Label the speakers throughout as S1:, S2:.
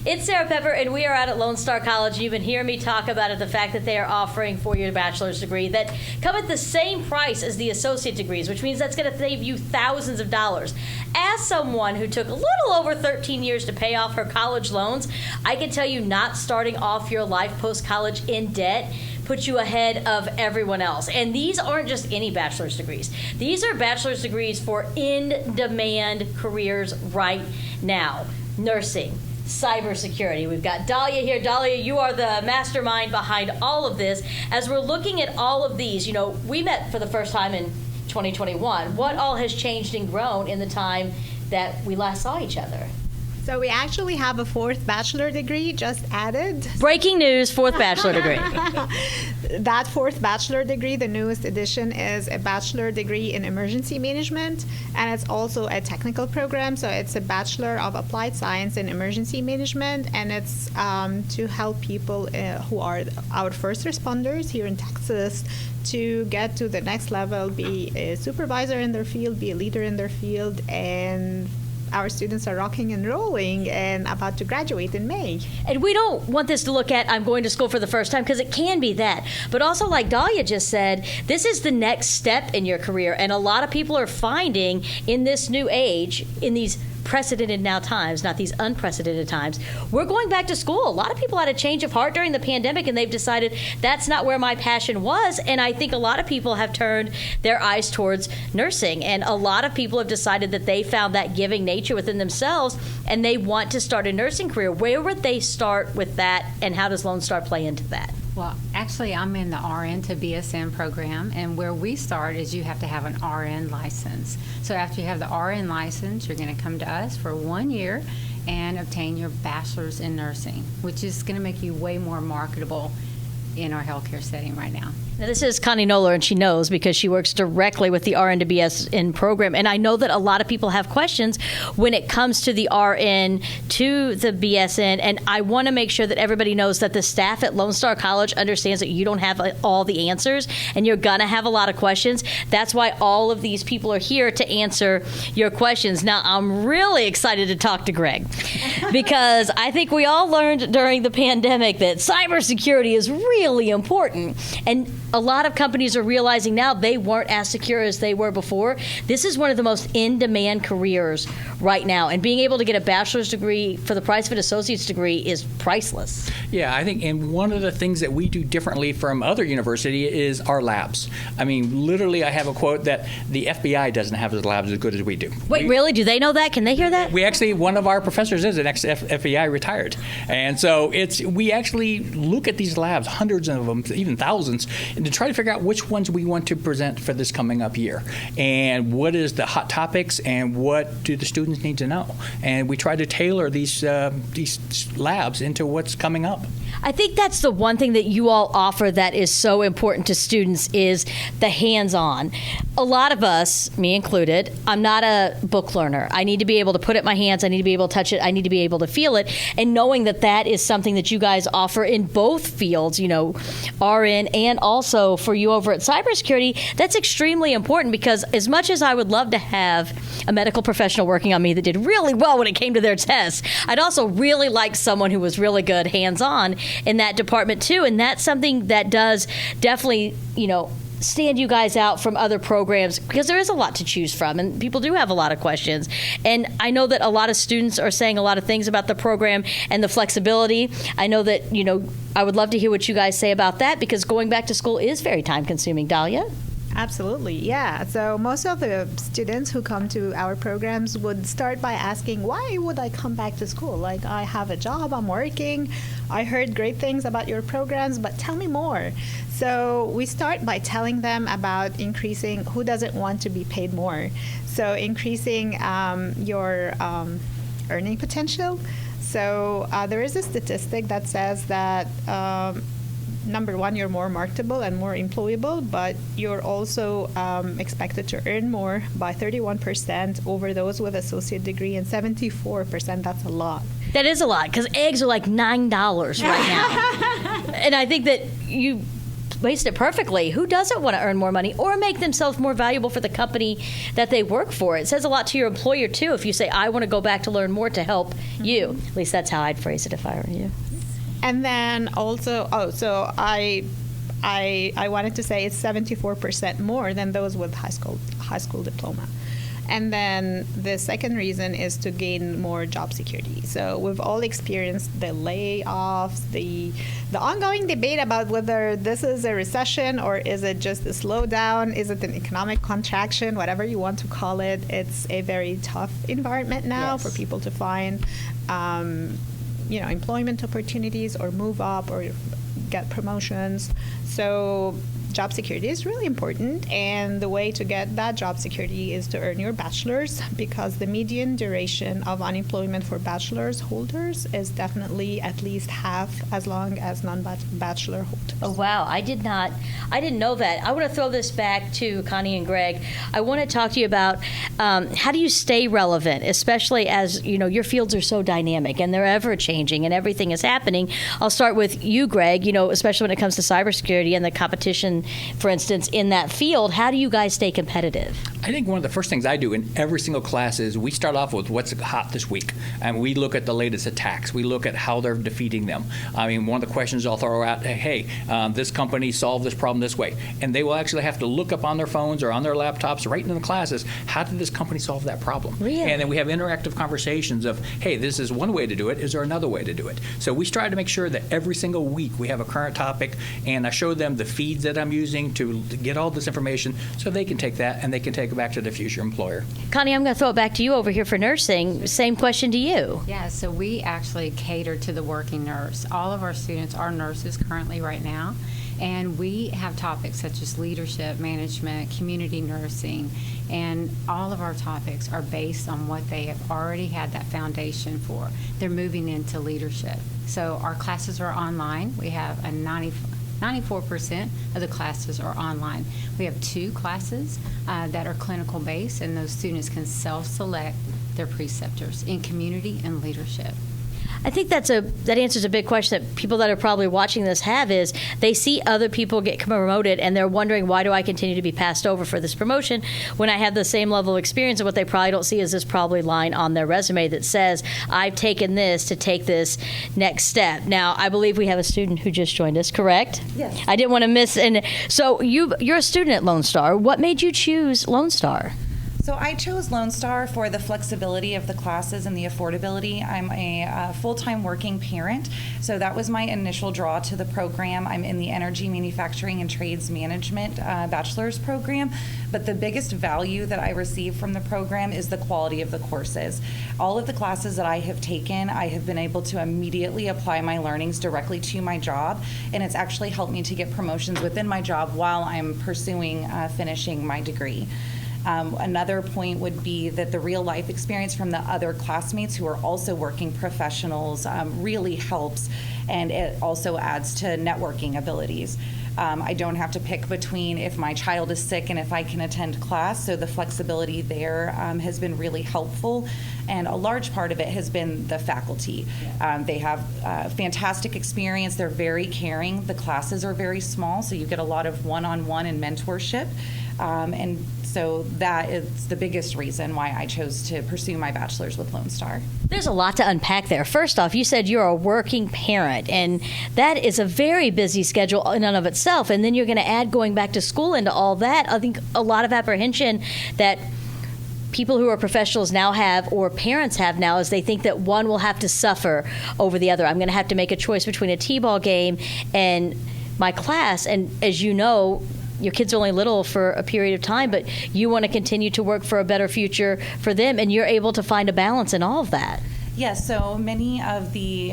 S1: It's Sarah Pepper, and we are out at Lone Star College. You've been hearing me talk about it, the fact that they are offering four-year bachelor's degree that come at the same price as the associate degrees, which means that's going to save you thousands of dollars. As someone who took a little over 13 years to pay off her college loans, I can tell you not starting off your life post-college in debt puts you ahead of everyone else. And these aren't just any bachelor's degrees. These are bachelor's degrees for in-demand careers right now. Nursing, cybersecurity. We've got Dahlia here. Dahlia, you are the mastermind behind all of this. As we're looking at all of these, we met for the first time in 2021. What all has changed and grown in the time that we last saw each other?
S2: So we actually have a fourth bachelor degree just added.
S1: Breaking news, fourth bachelor degree.
S2: That fourth bachelor degree, the newest edition, is a bachelor degree in emergency management, and it's also a technical program. So it's a Bachelor of Applied Science in Emergency Management, and it's to help people who are our first responders here in Texas to get to the next level, be a supervisor in their field, be a leader in their field, and our students are rocking and rolling and about to graduate in May.
S1: And we don't want this to look at, I'm going to school for the first time, because it can be that. But also, like Dahlia just said, this is the next step in your career. And a lot of people are finding in this new age, in these precedented now times, not these unprecedented times, we're going back to school. A lot of people had a change of heart during the pandemic, and they've decided that's not where my passion was. And I think a lot of people have turned their eyes towards nursing. And a lot of people have decided that they found that giving nature within themselves, and they want to start a nursing career. Where would they start with that, and how does Lone Star play into that?
S3: Well, actually, I'm in the RN to BSN program, and where we start is you have to have an RN license. So after you have the RN license, you're going to come to us for 1 year and obtain your bachelor's in nursing, which is going to make you way more marketable in our healthcare setting right now.
S1: Now, this is Connie Noller, and she knows because she works directly with the RN to BSN program. And I know that a lot of people have questions when it comes to the RN to the BSN. And I want to make sure that everybody knows that the staff at Lone Star College understands that you don't have all the answers, and you're going to have a lot of questions. That's why all of these people are here to answer your questions. Now, I'm really excited to talk to Greg because I think we all learned during the pandemic that cybersecurity is really important. And a lot of companies are realizing now they weren't as secure as they were before. This is one of the most in-demand careers right now, and being able to get a bachelor's degree for the price of an associate's degree is priceless.
S4: Yeah, I think, and one of the things that we do differently from other universities is our labs. I mean, literally, I have a quote that the FBI doesn't have the labs as good as we do.
S1: Wait, really? Do they know that? Can they hear that?
S4: We actually, one of our professors is an ex-FBI retired. And so we actually look at these labs, hundreds of them, even thousands, and to try to figure out which ones we want to present for this coming up year. And what is the hot topics, and what do the students need to know? And we try to tailor these labs into what's coming up.
S1: I think that's the one thing that you all offer that is so important to students is the hands-on. A lot of us, me included, I'm not a book learner. I need to be able to put it in my hands. I need to be able to touch it. I need to be able to feel it. And knowing that that is something that you guys offer in both fields, RN and also for you over at cybersecurity, that's extremely important, because as much as I would love to have a medical professional working on me that did really well when it came to their tests, I'd also really like someone who was really good hands-on in that department too. And that's something that does definitely, stand you guys out from other programs, because there is a lot to choose from, and people do have a lot of questions. And I know that a lot of students are saying a lot of things about the program and the flexibility. I know that, I would love to hear what you guys say about that, because going back to school is very time consuming. Dahlia?
S2: Absolutely, yeah. So most of the students who come to our programs would start by asking, why would I come back to school? Like, I have a job, I'm working, I heard great things about your programs, but tell me more. So we start by telling them about increasing, who doesn't want to be paid more? So increasing your earning potential. So there is a statistic that says that number one, you're more marketable and more employable, but you're also expected to earn more by 31% over those with associate degree, and 74%. That's a lot.
S1: That is a lot, because eggs are like $9 right now. And I think that you waste it perfectly. Who doesn't want to earn more money or make themselves more valuable for the company that they work for? It says a lot to your employer, too, if you say, I want to go back to learn more to help you. At least that's how I'd phrase it if I were you.
S2: And then also, so I wanted to say it's 74% more than those with high school diploma. And then the second reason is to gain more job security. So we've all experienced the layoffs, the ongoing debate about whether this is a recession or is it just a slowdown, is it an economic contraction, whatever you want to call it. It's a very tough environment now for people to find employment opportunities or move up or get promotions. So job security is really important, and the way to get that job security is to earn your bachelor's, because the median duration of unemployment for bachelor's holders is definitely at least half as long as non-bachelor holders.
S1: Oh, wow. I didn't know that. I want to throw this back to Connie and Greg. I want to talk to you about how do you stay relevant, especially as, your fields are so dynamic and they're ever changing and everything is happening. I'll start with you, Greg, especially when it comes to cybersecurity and the competition, for instance, in that field. How do you guys stay competitive?
S4: I think one of the first things I do in every single class is we start off with what's hot this week, and we look at the latest attacks. We look at how they're defeating them. I mean, one of the questions I'll throw out, hey, this company solved this problem this way, and they will actually have to look up on their phones or on their laptops right in the classes, how did this company solve that problem?
S1: Really?
S4: And then we have interactive conversations of, hey, this is one way to do it. Is there another way to do it? So we try to make sure that every single week we have a current topic, and I show them the feeds that I'm using to get all this information so they can take that and they can take it back to the future employer.
S1: Connie, I'm going to throw it back to you over here for nursing. Same question to you.
S3: Yeah, so we actually cater to the working nurse. All of our students are nurses currently right now, and we have topics such as leadership, management, community nursing, and all of our topics are based on what they have already had that foundation for. They're moving into leadership. So our classes are online. We have a 94% of the classes are online. We have 2 classes that are clinical based, and those students can self-select their preceptors in community and leadership.
S1: I think that answers a big question that people that are probably watching this have, is they see other people get promoted and they're wondering, why do I continue to be passed over for this promotion when I have the same level of experience? And what they probably don't see is this probably line on their resume that says, I've taken this to take this next step. Now, I believe we have a student who just joined us, correct?
S5: Yes.
S1: I didn't want to miss. And so you're a student at Lone Star. What made you choose Lone Star?
S5: So I chose Lone Star for the flexibility of the classes and the affordability. I'm a full-time working parent, so that was my initial draw to the program. I'm in the Energy, Manufacturing, and Trades Management bachelor's program, but the biggest value that I receive from the program is the quality of the courses. All of the classes that I have taken, I have been able to immediately apply my learnings directly to my job, and it's actually helped me to get promotions within my job while I'm pursuing finishing my degree. Another point would be that the real life experience from the other classmates who are also working professionals really helps, and it also adds to networking abilities. I don't have to pick between if my child is sick and if I can attend class, so the flexibility there has been really helpful, and a large part of it has been the faculty. They have fantastic experience. They're very caring. The classes are very small, so you get a lot of one-on-one and mentorship, and so that is the biggest reason why I chose to pursue my bachelor's with Lone Star.
S1: There's a lot to unpack there. First off, you said you're a working parent, and that is a very busy schedule in and of itself. And then you're going to add going back to school into all that. I think a lot of apprehension that people who are professionals now have, or parents have now, is they think that one will have to suffer over the other. I'm going to have to make a choice between a t-ball game and my class. And as you know, your kids are only little for a period of time, but you want to continue to work for a better future for them, and you're able to find a balance in all of that.
S5: Yes, so many of the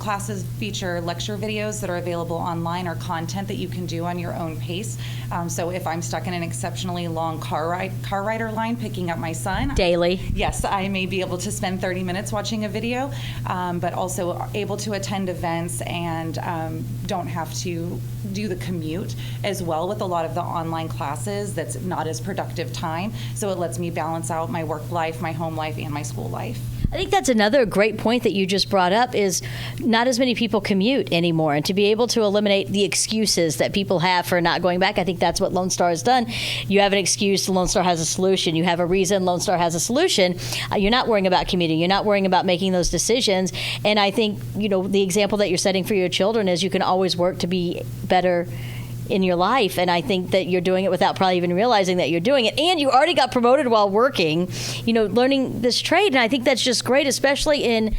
S5: classes feature lecture videos that are available online, or content that you can do on your own pace. So if I'm stuck in an exceptionally long car rider line picking up my son
S1: Daily.
S5: Yes, I may be able to spend 30 minutes watching a video, but also able to attend events and don't have to do the commute as well with a lot of the online classes. That's not as productive time, so it lets me balance out my work life, my home life, and my school life.
S1: I think that's another great point that you just brought up is not as many people commute anymore. And to be able to eliminate the excuses that people have for not going back, I think that's what Lone Star has done. You have an excuse, Lone Star has a solution. You have a reason, Lone Star has a solution. You're not worrying about commuting. You're not worrying about making those decisions. And I think, the example that you're setting for your children is you can always work to be better in your life, and I think that you're doing it without probably even realizing that you're doing it. And you already got promoted while working, learning this trade, and I think that's just great, especially in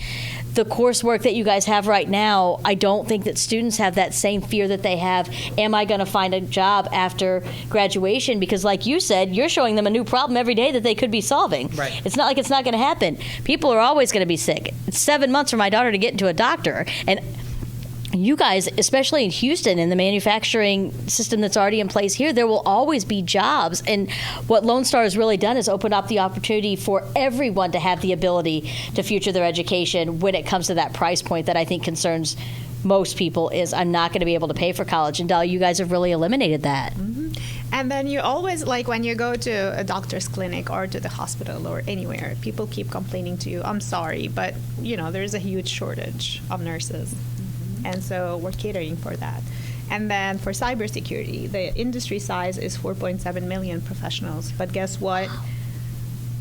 S1: the coursework that you guys have right now. I don't think that students have that same fear that they have, am I going to find a job after graduation? Because like you said, you're showing them a new problem every day that they could be solving.
S4: Right.
S1: It's not like it's not going to happen. People are always going to be sick. It's 7 months for my daughter to get into a doctor, and you guys, especially in Houston, in the manufacturing system that's already in place here, there will always be jobs. And what Lone Star has really done is open up the opportunity for everyone to have the ability to future their education when it comes to that price point that I think concerns most people is I'm not going to be able to pay for college. And Dolly, you guys have really eliminated that.
S2: Mm-hmm. And then you always, like when you go to a doctor's clinic or to the hospital or anywhere, people keep complaining to you, I'm sorry, but there's a huge shortage of nurses. And so we're catering for that. And then for cybersecurity, the industry size is 4.7 million professionals. But guess what?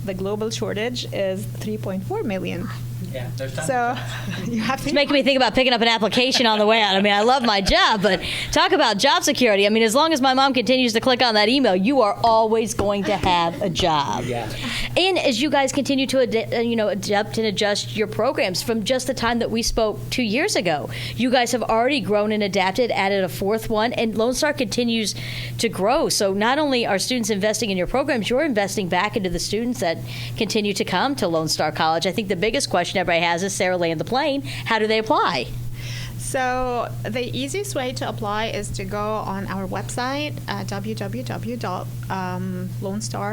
S2: The global shortage is 3.4 million.
S4: Yeah, there's time.
S2: So you have to.
S1: It's making me think about picking up an application on the way out. I mean, I love my job, but talk about job security. I mean, as long as my mom continues to click on that email, you are always going to have a job.
S4: Yeah.
S1: And as you guys continue to adapt and adjust your programs from just the time that we spoke 2 years ago, you guys have already grown and adapted, added a fourth one, and Lone Star continues to grow. So not only are students investing in your programs, you're investing back into the students that continue to come to Lone Star College. I think the biggest question everybody has is, Sarah, land the plane. How do they apply?
S2: So the easiest way to apply is to go on our website, www.lonestar